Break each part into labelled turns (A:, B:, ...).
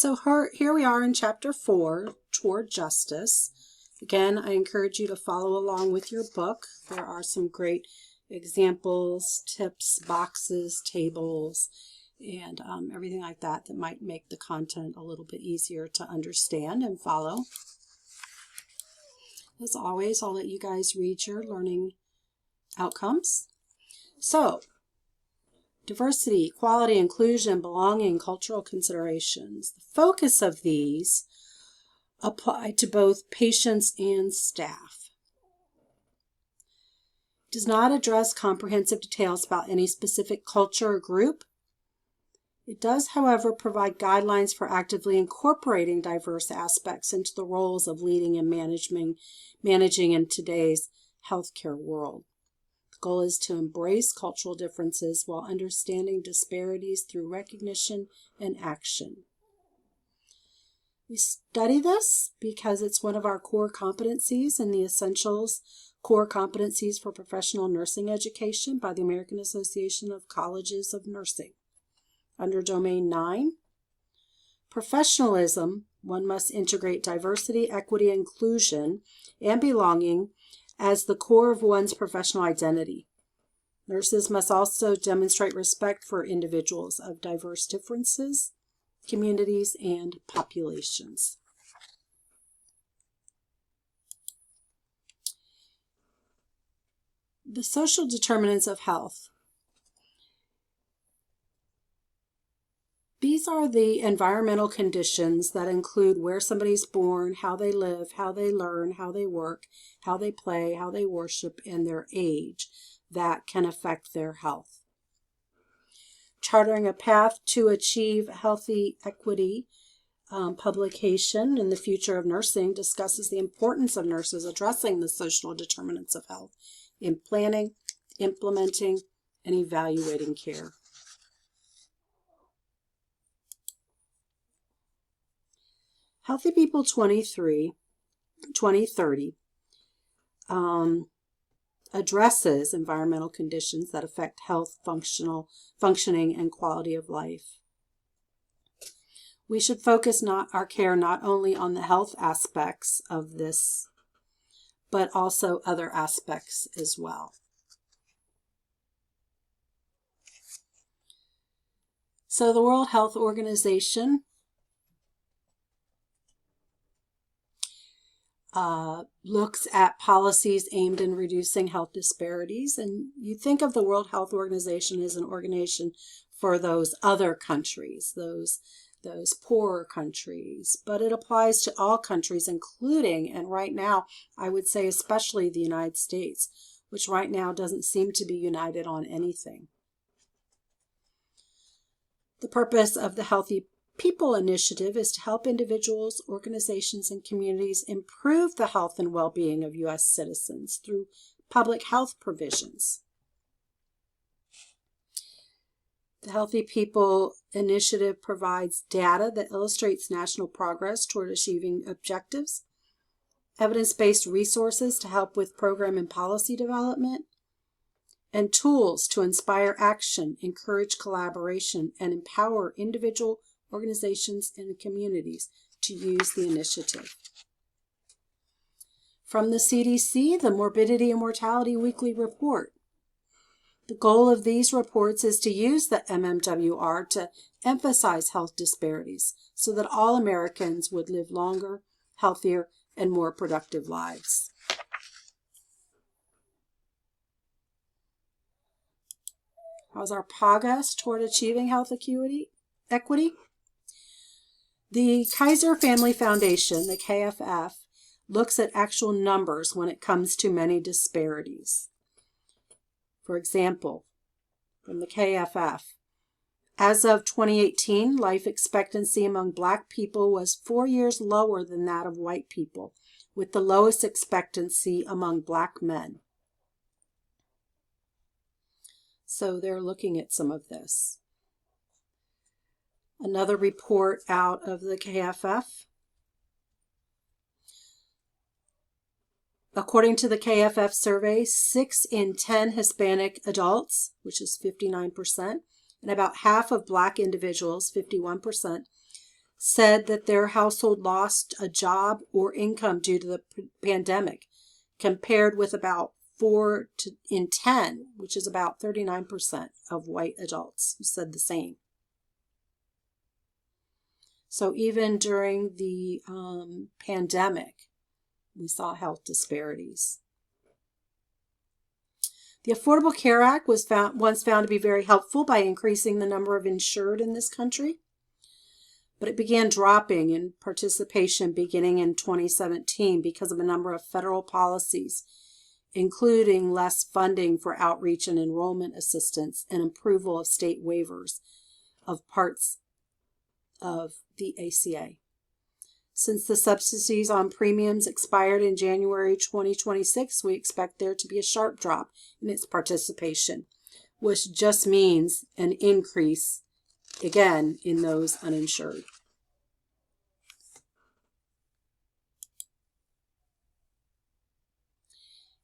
A: So here we are in Chapter 4, Toward Justice. Again, I encourage you to follow along with your book. There are some great examples, tips, boxes, tables, and everything like that that might make the content a little bit easier to understand and follow. As always, I'll let you guys read your learning outcomes. So, diversity, equality, inclusion, belonging, cultural considerations. The focus of these apply to both patients and staff. It does not address comprehensive details about any specific culture or group. It does, however, provide guidelines for actively incorporating diverse aspects into the roles of leading and managing in today's healthcare world. The goal is to embrace cultural differences while understanding disparities through recognition and action. We study this because it's one of our core competencies in the Essentials Core Competencies for Professional Nursing Education by the American Association of Colleges of Nursing. Under Domain 9, professionalism, one must integrate diversity, equity, inclusion, and belonging as the core of one's professional identity. Nurses must also demonstrate respect for individuals of diverse differences, communities, and populations. The social determinants of health. These are the environmental conditions that include where somebody's born, how they live, how they learn, how they work, how they play, how they worship, and their age that can affect their health. Charting a Path to Achieve Healthy Equity publication in the Future of Nursing discusses the importance of nurses addressing the social determinants of health in planning, implementing, and evaluating care. Healthy People 2030 addresses environmental conditions that affect health, functioning, and quality of life. We should focus our care not only on the health aspects of this, but also other aspects as well. So the World Health Organization looks at policies aimed in reducing health disparities. And you think of the World Health Organization as an organization for those other countries, those poorer countries. But it applies to all countries, including, and right now, I would say especially the United States, which right now doesn't seem to be united on anything. The purpose of the Healthy People Initiative is to help individuals, organizations, and communities improve the health and well-being of U.S. citizens through public health provisions. The Healthy People Initiative provides data that illustrates national progress toward achieving objectives, evidence-based resources to help with program and policy development, and tools to inspire action, encourage collaboration, and empower individual organizations and communities to use the initiative. From the CDC, the Morbidity and Mortality Weekly Report. The goal of these reports is to use the MMWR to emphasize health disparities so that all Americans would live longer, healthier, and more productive lives. How's our progress toward achieving health equity? The Kaiser Family Foundation, the KFF, looks at actual numbers when it comes to many disparities. For example, from the KFF, as of 2018, life expectancy among Black people was 4 years lower than that of white people, with the lowest expectancy among Black men. So they're looking at some of this. Another report out of the KFF. According to the KFF survey, 6 in 10 Hispanic adults, which is 59%, and about half of Black individuals, 51%, said that their household lost a job or income due to the pandemic, compared with about 4 in 10, which is about 39% of white adults who said the same. So even during the pandemic, we saw health disparities. The Affordable Care Act was once found to be very helpful by increasing the number of insured in this country, but it began dropping in participation beginning in 2017 because of a number of federal policies, including less funding for outreach and enrollment assistance and approval of state waivers of parts of the ACA. Since the subsidies on premiums expired in January 2026, we expect there to be a sharp drop in its participation, which just means an increase, again, in those uninsured.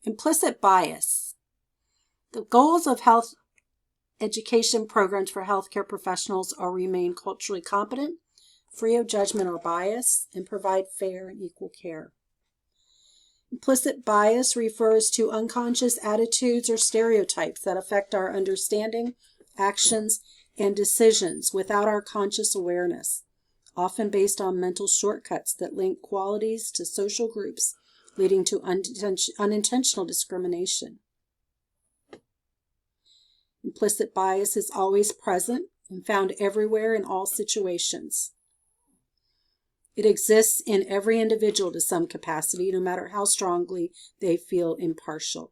A: Implicit bias. The goals of health education programs for healthcare professionals are remain culturally competent, free of judgment or bias, and provide fair and equal care. Implicit bias refers to unconscious attitudes or stereotypes that affect our understanding, actions, and decisions without our conscious awareness, often based on mental shortcuts that link qualities to social groups, leading to unintentional discrimination. Implicit bias is always present and found everywhere in all situations. It exists in every individual to some capacity, no matter how strongly they feel impartial.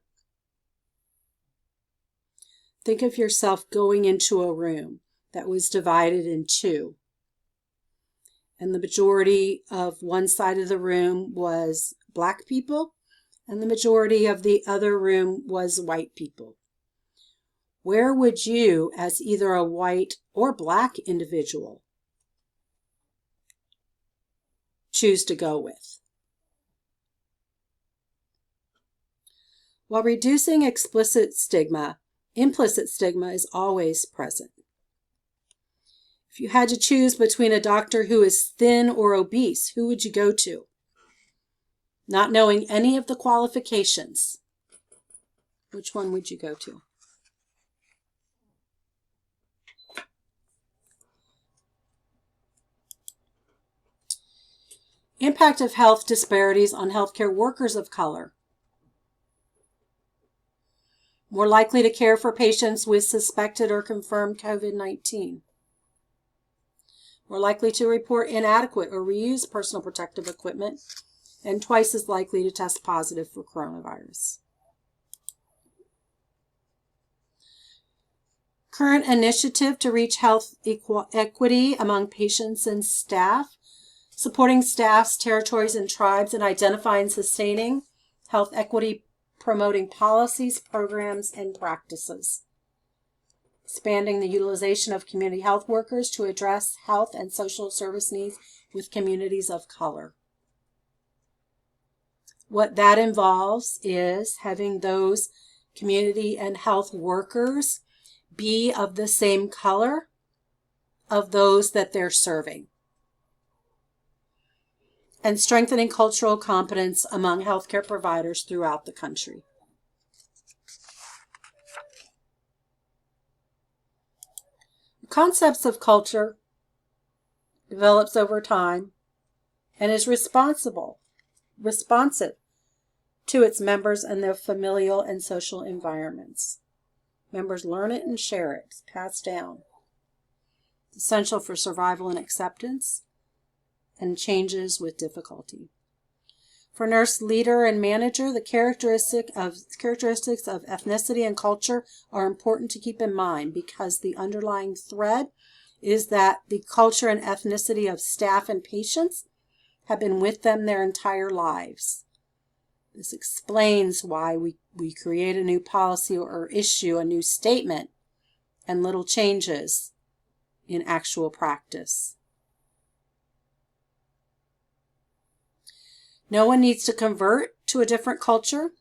A: Think of yourself going into a room that was divided in two, and the majority of one side of the room was Black people, and the majority of the other room was white people. Where would you, as either a white or Black individual, choose to go with? While reducing implicit stigma is always present. If you had to choose between a doctor who is thin or obese, who would you go to? Not knowing any of the qualifications, which one would you go to? Impact of health disparities on healthcare workers of color. More likely to care for patients with suspected or confirmed COVID-19. More likely to report inadequate or reuse personal protective equipment, and twice as likely to test positive for coronavirus. Current initiative to reach health equity among patients and staff, supporting staffs, territories, and tribes in identifying and sustaining health equity, promoting policies, programs, and practices. Expanding the utilization of community health workers to address health and social service needs with communities of color. What that involves is having those community and health workers be of the same color of those that they're serving. And strengthening cultural competence among healthcare providers throughout the country. Concepts of culture develops over time and is responsive to its members and their familial and social environments. Members learn it and share it. It's passed down. It's essential for survival and acceptance, and changes with difficulty. For nurse leader and manager, the characteristics of ethnicity and culture are important to keep in mind, because the underlying thread is that the culture and ethnicity of staff and patients have been with them their entire lives. This explains why we create a new policy or issue a new statement and little changes in actual practice. No one needs to convert to a different culture,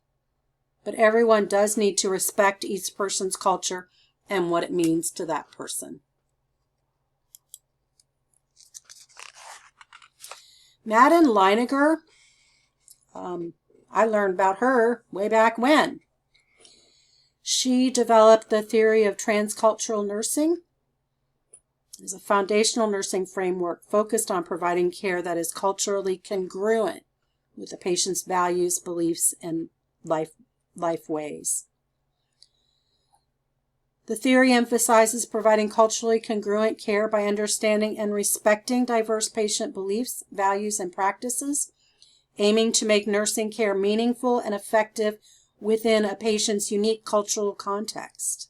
A: but everyone does need to respect each person's culture and what it means to that person. Madeleine Leiniger, I learned about her way back when. She developed the theory of transcultural nursing. It's a foundational nursing framework focused on providing care that is culturally congruent with the patient's values, beliefs, and life ways. The theory emphasizes providing culturally congruent care by understanding and respecting diverse patient beliefs, values, and practices, aiming to make nursing care meaningful and effective within a patient's unique cultural context.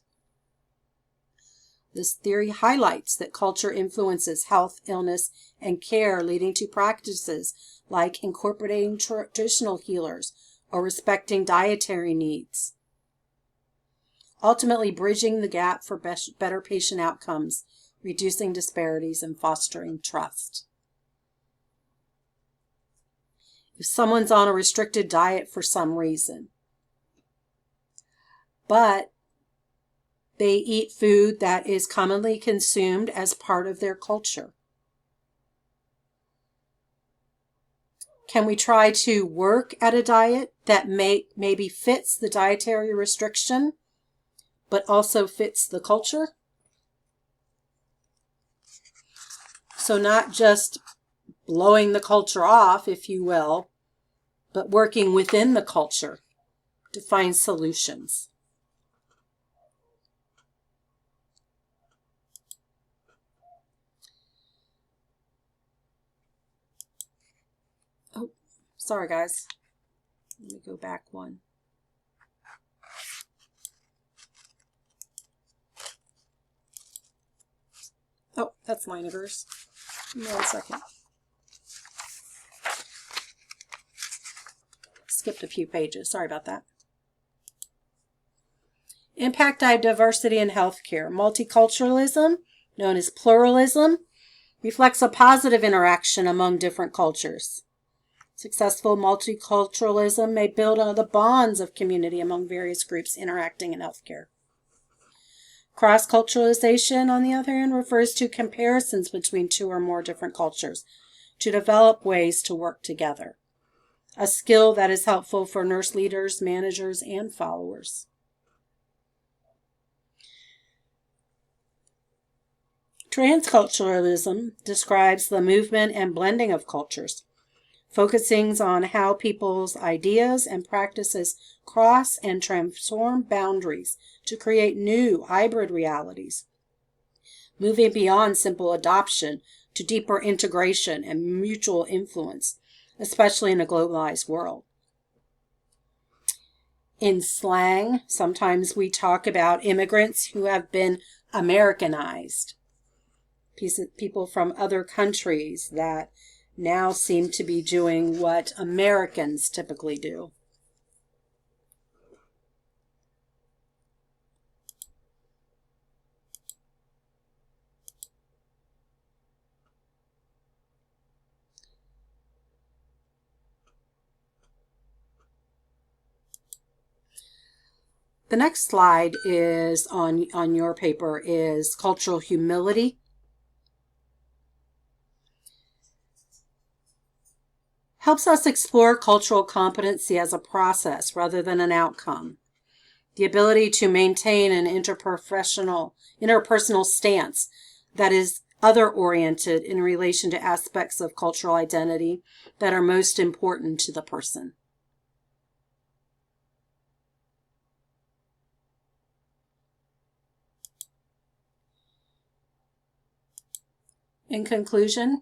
A: This theory highlights that culture influences health, illness, and care, leading to practices like incorporating traditional healers or respecting dietary needs, ultimately bridging the gap for better patient outcomes, reducing disparities, and fostering trust. If someone's on a restricted diet for some reason, but they eat food that is commonly consumed as part of their culture, can we try to work at a diet that maybe fits the dietary restriction, but also fits the culture? So not just blowing the culture off, if you will, but working within the culture to find solutions. Oh, sorry guys. Let me go back one. Oh, that's Leiniger's. Give me 1 second. Skipped a few pages. Sorry about that. Impact of diversity in healthcare. Multiculturalism, known as pluralism, reflects a positive interaction among different cultures. Successful multiculturalism may build on the bonds of community among various groups interacting in healthcare. Cross-culturalization, on the other hand, refers to comparisons between two or more different cultures to develop ways to work together, a skill that is helpful for nurse leaders, managers, and followers. Transculturalism describes the movement and blending of cultures, focusing on how people's ideas and practices cross and transform boundaries to create new hybrid realities, moving beyond simple adoption to deeper integration and mutual influence, especially in a globalized world. In slang, sometimes we talk about immigrants who have been Americanized, people from other countries that now seem to be doing what Americans typically do. The next slide is on your paper is cultural humility. Helps us explore cultural competency as a process rather than an outcome. The ability to maintain an interpersonal stance that is other-oriented in relation to aspects of cultural identity that are most important to the person. In conclusion,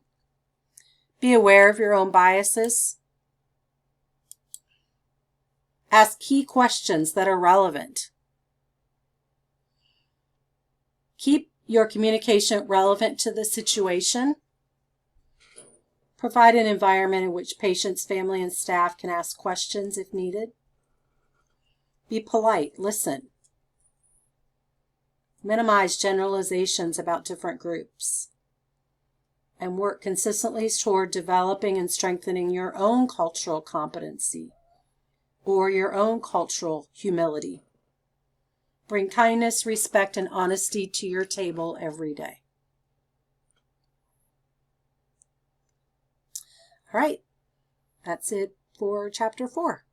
A: be aware of your own biases. Ask key questions that are relevant. Keep your communication relevant to the situation. Provide an environment in which patients, family, and staff can ask questions if needed. Be polite. Listen. Minimize generalizations about different groups. And work consistently toward developing and strengthening your own cultural competency or your own cultural humility. Bring kindness, respect, and honesty to your table every day. All right, that's it for Chapter 4.